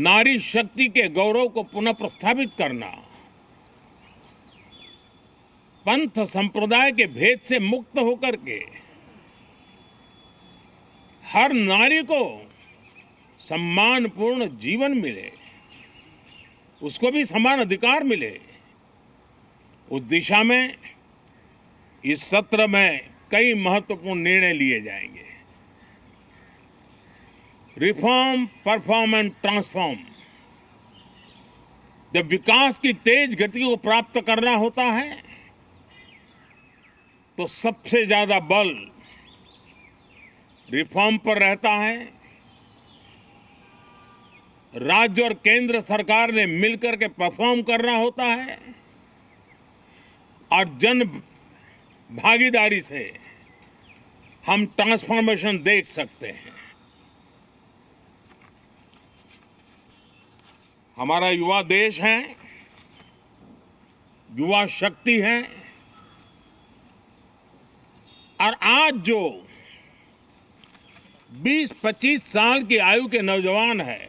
नारी शक्ति के गौरव को पुनः प्रस्थापित करना, पंथ संप्रदाय के भेद से मुक्त होकर के हर नारी को सम्मानपूर्ण जीवन मिले, उसको भी समान अधिकार मिले, उस दिशा में इस सत्र में कई महत्वपूर्ण निर्णय लिए जाएंगे। Reform, perform and transform. जब विकास की तेज गति को प्राप्त करना होता है तो सबसे ज्यादा बल रिफॉर्म पर रहता है। राज्य और केंद्र सरकार ने मिलकर के परफॉर्म करना होता है और जन भागीदारी से हम ट्रांसफॉर्मेशन देख सकते हैं। हमारा युवा देश है, युवा शक्ति है, और आज जो 20-25 साल की आयु के नौजवान है,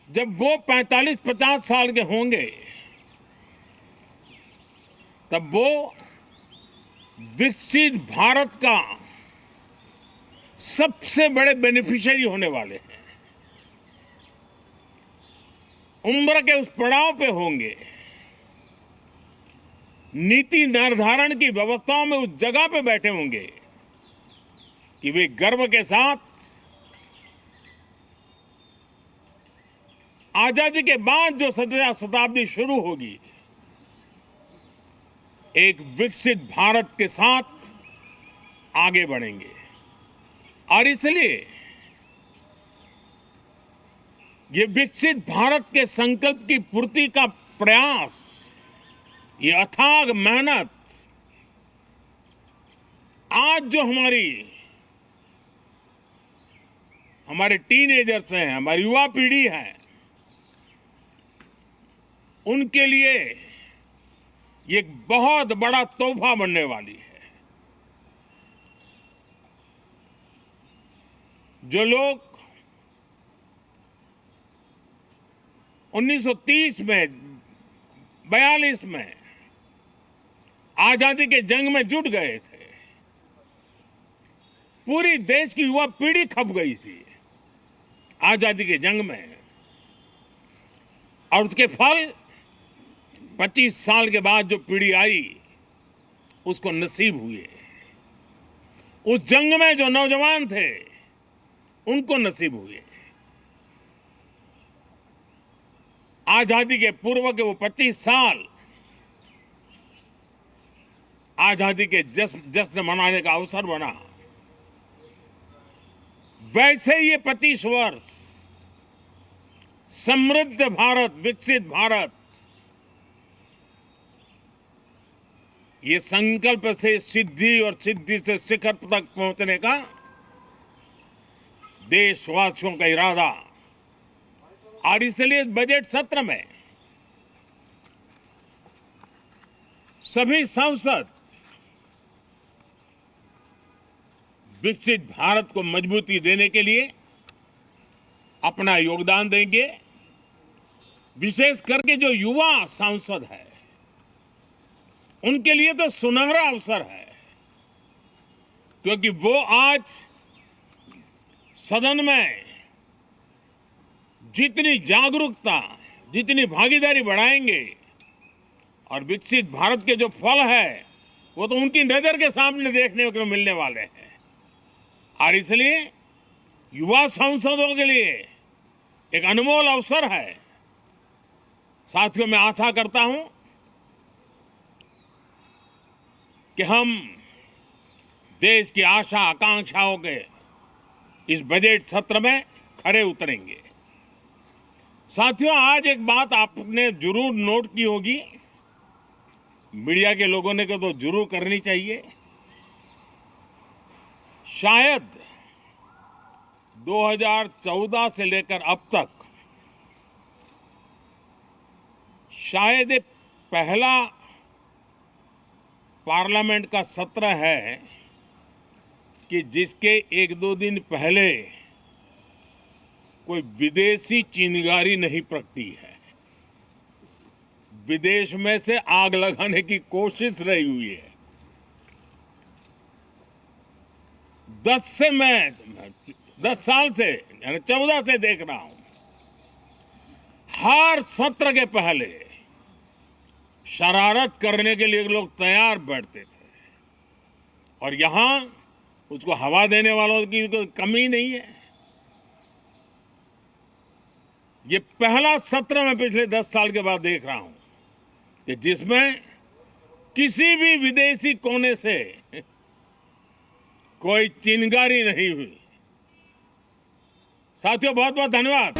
जब वो 45-50 साल के होंगे तब वो विकसित भारत का सबसे बड़े बेनिफिशियरी होने वाले हैं। उम्र के उस पड़ाव पे होंगे, नीति निर्धारण की व्यवस्थाओं में उस जगह पे बैठे होंगे कि वे गर्व के साथ आजादी के बाद जो शताब्दी शुरू होगी, एक विकसित भारत के साथ आगे बढ़ेंगे। और इसलिए ये विकसित भारत के संकल्प की पूर्ति का प्रयास, ये अथाग मेहनत, आज जो हमारे टीनेजर्स हैं, हमारी युवा पीढ़ी है, उनके लिए ये एक बहुत बड़ा तोहफा बनने वाली है। जो लोग 1930 में, 42 में आजादी के जंग में जुट गए थे, पूरी देश की युवा पीढ़ी खप गई थी आजादी के जंग में, और उसके फल 25 साल के बाद जो पीढ़ी आई उसको नसीब हुए। उस जंग में जो नौजवान थे उनको नसीब हुए। आजादी के पूर्व के वो 25 साल आजादी के जश्न मनाने का अवसर बना। वैसे ये 25 वर्ष समृद्ध भारत, विकसित भारत, ये संकल्प से सिद्धि और सिद्धि से शिखर तक पहुंचने का देशवासियों का इरादा। और इसलिए बजट सत्र में सभी सांसद विकसित भारत को मजबूती देने के लिए अपना योगदान देंगे। विशेष करके जो युवा सांसद है उनके लिए तो सुनहरा अवसर है, क्योंकि वो आज सदन में जितनी जागरूकता, जितनी भागीदारी बढ़ाएंगे और विकसित भारत के जो फल है वो तो उनकी नजर के सामने देखने को मिलने वाले हैं। और इसलिए युवा सांसदों के लिए एक अनमोल अवसर है। साथियों, मैं आशा करता हूं कि हम देश की आशा आकांक्षाओं के इस बजट सत्र में खरे उतरेंगे। साथियों, आज एक बात आपने जरूर नोट की होगी, मीडिया के लोगों ने तो जरूर करनी चाहिए। शायद 2014 से लेकर अब तक शायद एक पहला पार्लियामेंट का सत्र है कि जिसके 1-2 दिन पहले कोई विदेशी चिंगारी नहीं प्रगटी है। विदेश में से आग लगाने की कोशिश रही हुई है। 10 साल से यानी 14 से देख रहा हूं, हर सत्र के पहले शरारत करने के लिए लोग तैयार बैठते थे और यहां उसको हवा देने वालों की कोई कमी नहीं है। ये पहला सत्र मैं पिछले 10 साल के बाद देख रहा हूं कि जिसमें किसी भी विदेशी कोने से कोई चिंगारी नहीं हुई। साथियों, बहुत बहुत धन्यवाद।